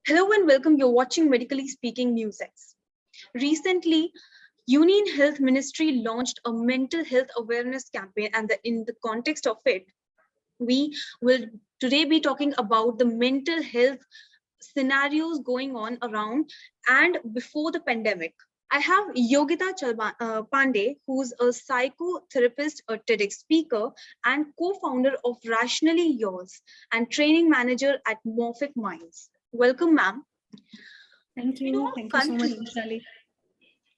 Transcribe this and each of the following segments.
Hello and welcome. You're watching Medically Speaking NewsX. Recently, Union Health Ministry launched a mental health awareness campaign, and in the context of it, we will today be talking about the mental health scenarios going on around and before the pandemic. I have Pandey, who's a psychotherapist, a TEDx speaker, and co-founder of Rationally Yours and training manager at Morphic Minds. Welcome, ma'am. Thank In you. all Thank you so much, countries, Vishali.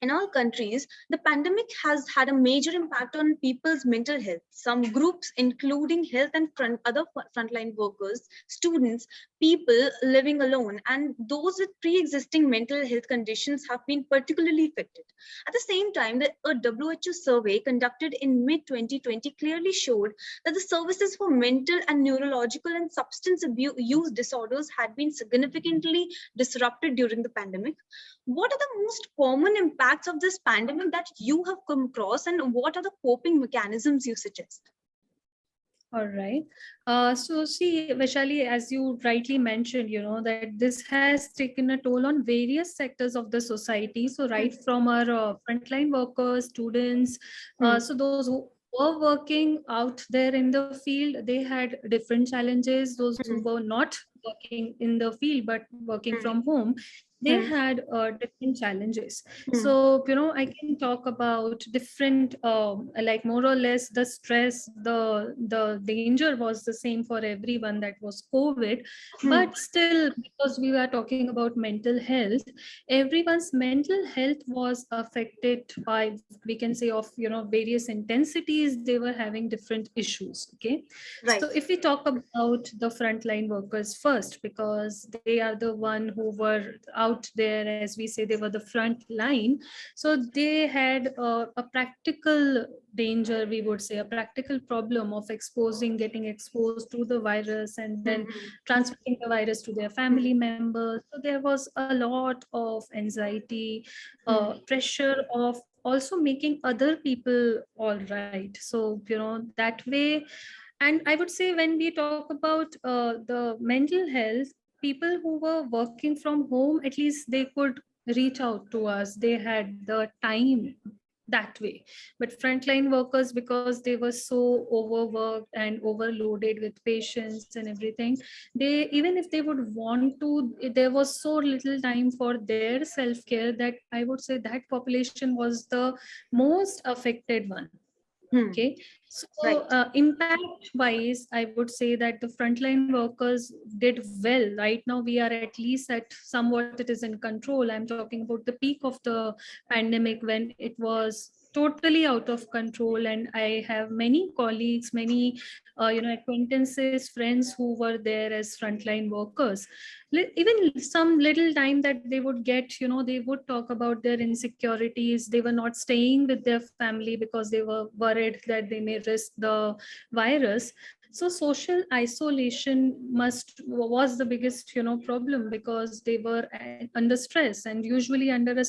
in all countries, the pandemic has had a major impact on people's mental health. Some groups, including health and other frontline workers, students, people living alone, and those with pre-existing mental health conditions have been particularly affected. At the same time, a WHO survey conducted in mid-2020 clearly showed that the services for mental and neurological and substance abuse use disorders had been significantly disrupted during the pandemic. What are the most common impacts of this pandemic that you have come across, and what are the coping mechanisms you suggest? All right. So see, Vishali, as you rightly mentioned, that this has taken a toll on various sectors of the society. So right from our frontline workers, students, so those who were working out there in the field, they had different challenges. Those who were not working in the field but working from home, they had different challenges. So I can talk about different like more or less the stress, the danger was the same for everyone, that was COVID. But still, because we are talking about mental health, everyone's mental health was affected by, we can say, of various intensities. They were having different issues. Okay. Right. So if we talk about the frontline workers first, because they are the one who were out there, as we say, they were the front line. So they had a practical danger, we would say, a practical problem of getting exposed to the virus and then transmitting the virus to their family members. So there was a lot of anxiety, pressure of also making other people all right. So that way. And I would say, when we talk about the mental health, people who were working from home, at least they could reach out to us. They had the time that way. But frontline workers, because they were so overworked and overloaded with patients and everything, they, even if they would want to, there was so little time for their self-care, that I would say that population was the most affected one. Okay. So Right. impact wise, I would say that the frontline workers did well. Right now we are at least at somewhat it is in control. I'm talking about the peak of the pandemic, when it was totally out of control. And I have many colleagues, many acquaintances, friends who were there as frontline workers. Even some little time that they would get, they would talk about their insecurities. They were not staying with their family because they were worried that they may risk the virus. So social isolation was the biggest problem, because they were under stress. And usually under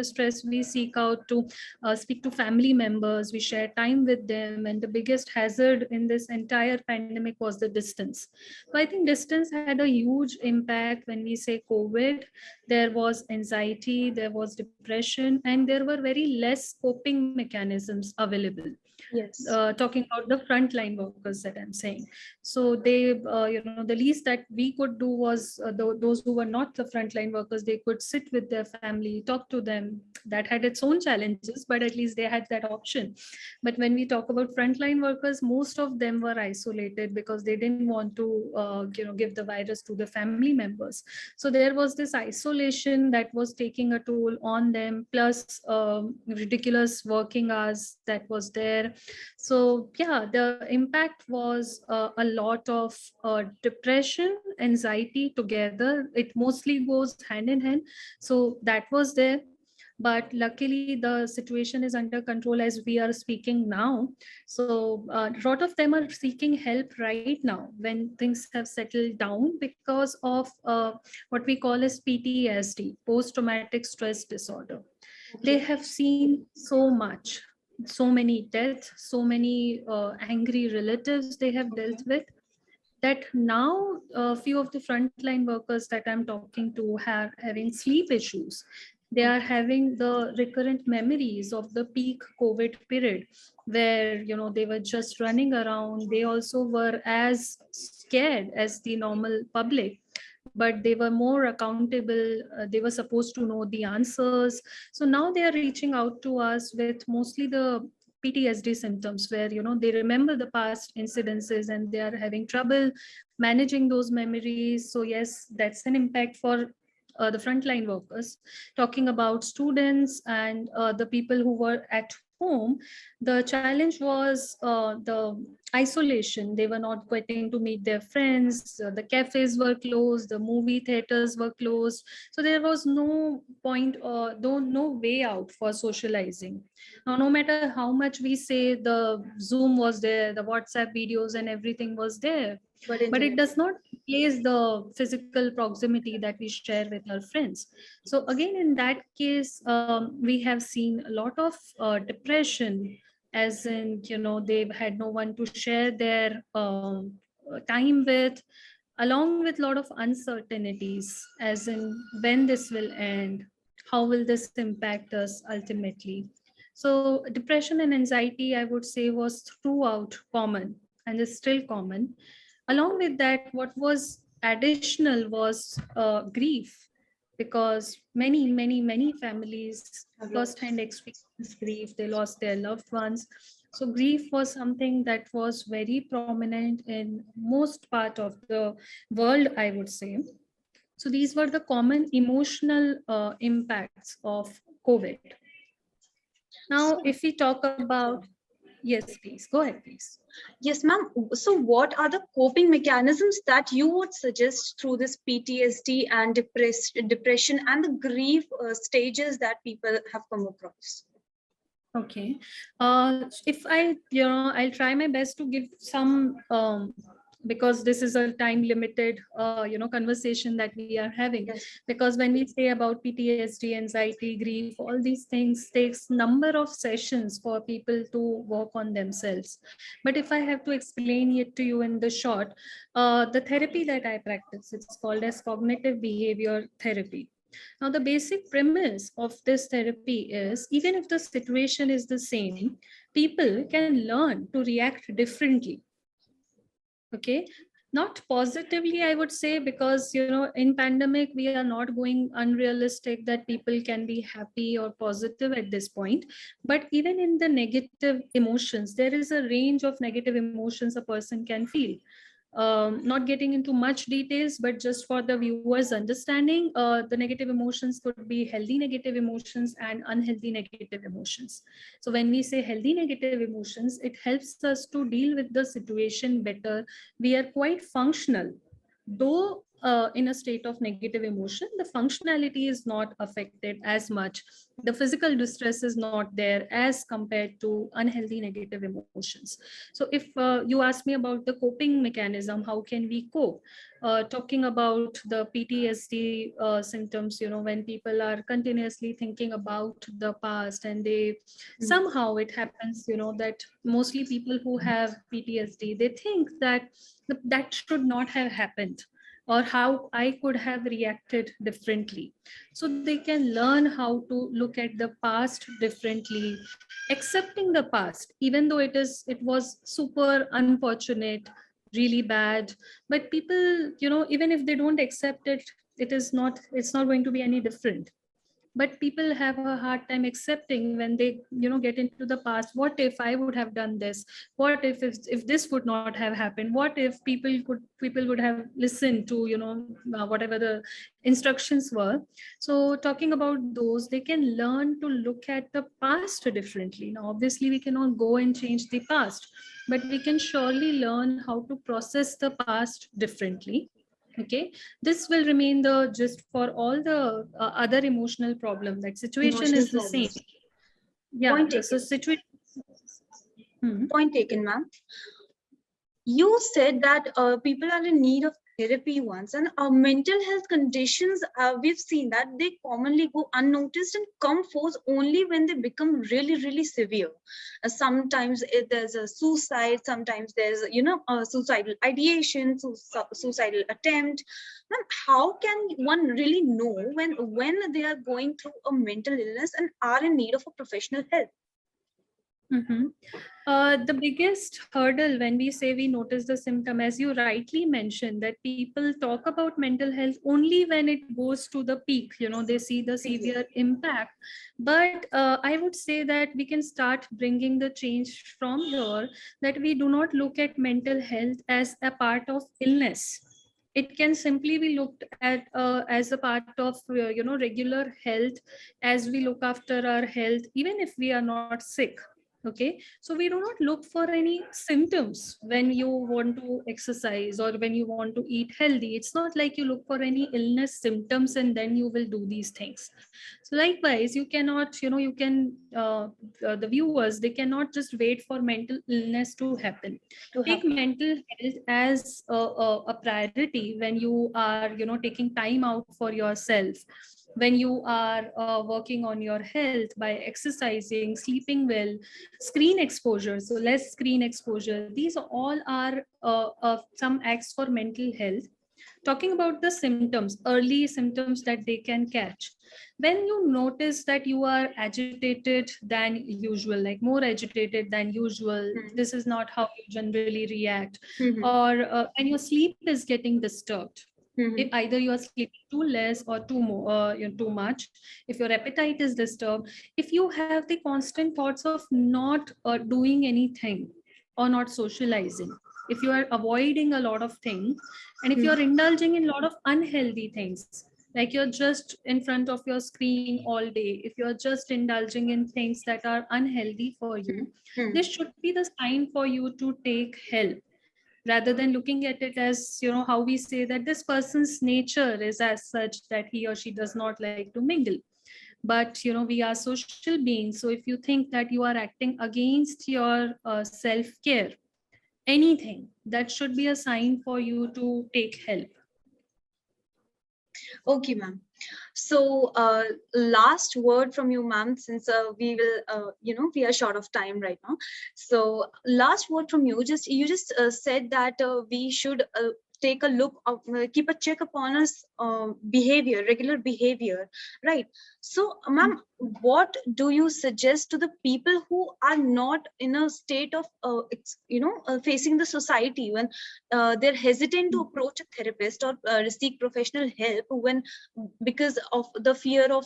stress, we seek out to speak to family members, we share time with them. And the biggest hazard in this entire pandemic was the distance. So I think distance had a huge impact. When we say COVID, there was anxiety, there was depression, and there were very less coping mechanisms available. Yes. Talking about the frontline workers that I'm saying. So they, the least that we could do was, those who were not the frontline workers, they could sit with their family, talk to them. That had its own challenges, but at least they had that option. But when we talk about frontline workers, most of them were isolated because they didn't want to, give the virus to the family members. So there was this isolation that was taking a toll on them, plus ridiculous working hours that was there. So yeah, the impact was a lot of depression, anxiety together. It mostly goes hand in hand. So that was there. But luckily the situation is under control as we are speaking now. So a lot of them are seeking help right now, when things have settled down, because of what we call as PTSD, post-traumatic stress disorder. They have seen so much, so many deaths, so many angry relatives they have dealt with. that now a few of the frontline workers that I'm talking to are having sleep issues. They are having the recurrent memories of the peak COVID period, where they were just running around. They also were as scared as the normal public, but they were more accountable. They were supposed to know the answers. So now they are reaching out to us with mostly the PTSD symptoms, where they remember the past incidences and they are having trouble managing those memories. So yes, that's an impact for the frontline workers. Talking about students and the people who were at home, the challenge was the isolation. They were not getting to meet their friends. The cafes were closed, the movie theaters were closed. So there was no point, or no way out for socializing. Now, no matter how much we say the Zoom was there, the WhatsApp videos and everything was there, But but it internet. does not replace the physical proximity that we share with our friends. So again, in that case, we have seen a lot of depression, as in they've had no one to share their time with, along with a lot of uncertainties, as in when this will end, how will this impact us ultimately. So depression and anxiety, I would say, was throughout common and is still common. Along with that, what was additional was grief, because many families Have lost. firsthand experienced grief. They lost their loved ones. So grief was something that was very prominent in most part of the world, I would say. So these were the common emotional impacts of COVID. Now, So, if we talk about, sure. yes, please go ahead, please. Yes, ma'am. So, what are the coping mechanisms that you would suggest through this PTSD and depression and the grief stages that people have come across? Okay. If I'll try my best to give some, because this is a time limited, conversation that we are having. Yes. Because when we say about PTSD, anxiety, grief, all these things takes number of sessions for people to work on themselves. But if I have to explain it to you in the short, the therapy that I practice, it's called as cognitive behavior therapy. Now, the basic premise of this therapy is, even if the situation is the same, people can learn to react differently. Okay. Not positively, I would say, because, in pandemic, we are not going unrealistic that people can be happy or positive at this point. But even in the negative emotions, there is a range of negative emotions a person can feel. Not getting into much details, but just for the viewers understanding, the negative emotions could be healthy negative emotions and unhealthy negative emotions. So when we say healthy negative emotions, it helps us to deal with the situation better. We are quite functional, though in a state of negative emotion, the functionality is not affected as much. The physical distress is not there as compared to unhealthy negative emotions. So if you ask me about the coping mechanism, how can we cope, talking about the PTSD symptoms, when people are continuously thinking about the past, and they somehow it happens, that mostly people who have PTSD, they think that that should not have happened, or how I could have reacted differently. So they can learn how to look at the past differently, accepting the past, even though it was super unfortunate, really bad. But people, even if they don't accept it, it's not going to be any different. But people have a hard time accepting when they get into the past. What if I would have done this? What if this would not have happened? What if people would have listened to whatever the instructions were? So talking about those, they can learn to look at the past differently. Now obviously we cannot go and change the past, but we can surely learn how to process the past differently. Okay. This will remain the gist for all the other emotional problems. Like situation Emotional is the same. problems. Yeah, Point so taken. situation. Hmm. Point taken, ma'am. You said that people are in need of therapy ones. And mental health conditions, we've seen that they commonly go unnoticed and come forth only when they become really, really severe. Sometimes there's a suicide, sometimes there's, a suicidal ideation, suicidal attempt. Now, how can one really know when they are going through a mental illness and are in need of a professional help? Mm-hmm. The biggest hurdle when we say we notice the symptom, as you rightly mentioned, that people talk about mental health only when it goes to the peak, they see the severe impact. But I would say that we can start bringing the change from here, that we do not look at mental health as a part of illness. It can simply be looked at as a part of regular health, as we look after our health even if we are not sick. Okay, so we do not look for any symptoms when you want to exercise or when you want to eat healthy. It's not like you look for any illness symptoms and then you will do these things. So likewise, you cannot, you can, the viewers, they cannot just wait for mental illness to happen. Take mental health as a priority when you are, taking time out for yourself, when you are working on your health by exercising, sleeping well, screen exposure, so less screen exposure. These all are some acts for mental health. Talking about the symptoms, early symptoms that they can catch. When you notice that you are agitated than usual, like more agitated than usual, this is not how you generally react, or and your sleep is getting disturbed. If either you are sleeping too less or too more, too much, if your appetite is disturbed, if you have the constant thoughts of not doing anything or not socializing, if you are avoiding a lot of things, and if you're indulging in a lot of unhealthy things, like you're just in front of your screen all day, if you're just indulging in things that are unhealthy for you, this should be the sign for you to take help, rather than looking at it as, how we say that this person's nature is as such that he or she does not like to mingle. But we are social beings, so if you think that you are acting against your self-care, anything, that should be a sign for you to take help. Okay, ma'am. So, last word from you, ma'am, since we will, we are short of time right now. So, last word from you. You just said that we should take a look of, keep a check upon us behavior, regular behavior, right? So, ma'am, what do you suggest to the people who are not in a state of, facing the society when they're hesitant to approach a therapist or seek professional help when because of the fear of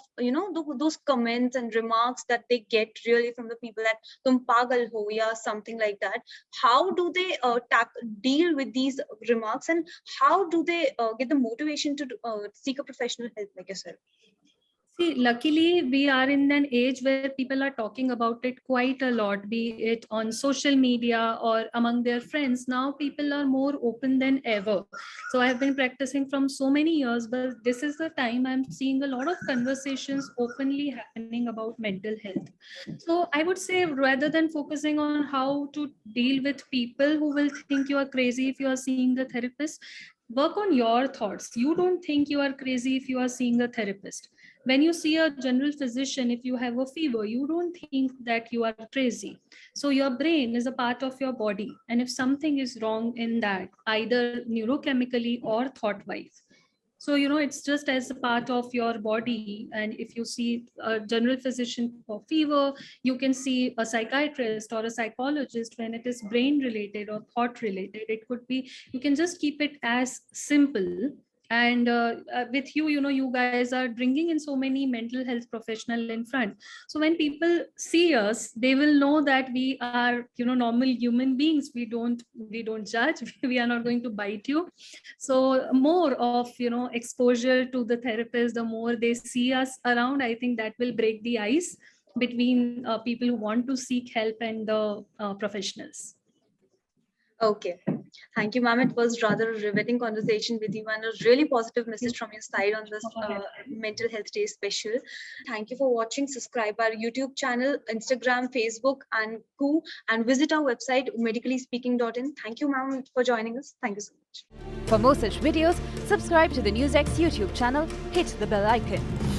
those comments and remarks that they get really from the people that tum pagal ho ya something like that? How do they deal with these remarks, and how do they get the motivation to seek a professional help like yourself? See, luckily, we are in an age where people are talking about it quite a lot, be it on social media or among their friends. Now, people are more open than ever. So, I have been practicing from so many years, but this is the time I'm seeing a lot of conversations openly happening about mental health. So, I would say rather than focusing on how to deal with people who will think you are crazy if you are seeing the therapist, work on your thoughts. You don't think you are crazy if you are seeing a therapist. When you see a general physician, if you have a fever, you don't think that you are crazy. So your brain is a part of your body, and if something is wrong in that, either neurochemically or thought wise, so it's just as a part of your body. And if you see a general physician for fever, you can see a psychiatrist or a psychologist when it is brain related or thought related. It could be, you can just keep it as simple. And with you, you guys are bringing in so many mental health professional in front. So when people see us, they will know that we are normal human beings. We don't judge. We are not going to bite you. So more of exposure to the therapist, the more they see us around, I think that will break the ice between people who want to seek help and the professionals. Okay. Thank you, ma'am. It was rather a riveting conversation with you and a really positive message from your side on this Mental Health Day special. Thank you for watching. Subscribe our YouTube channel, Instagram, Facebook, and Koo, and visit our website, medicallyspeaking.in. Thank you, ma'am, for joining us. Thank you so much. For more such videos, subscribe to the NewsX YouTube channel, hit the bell icon.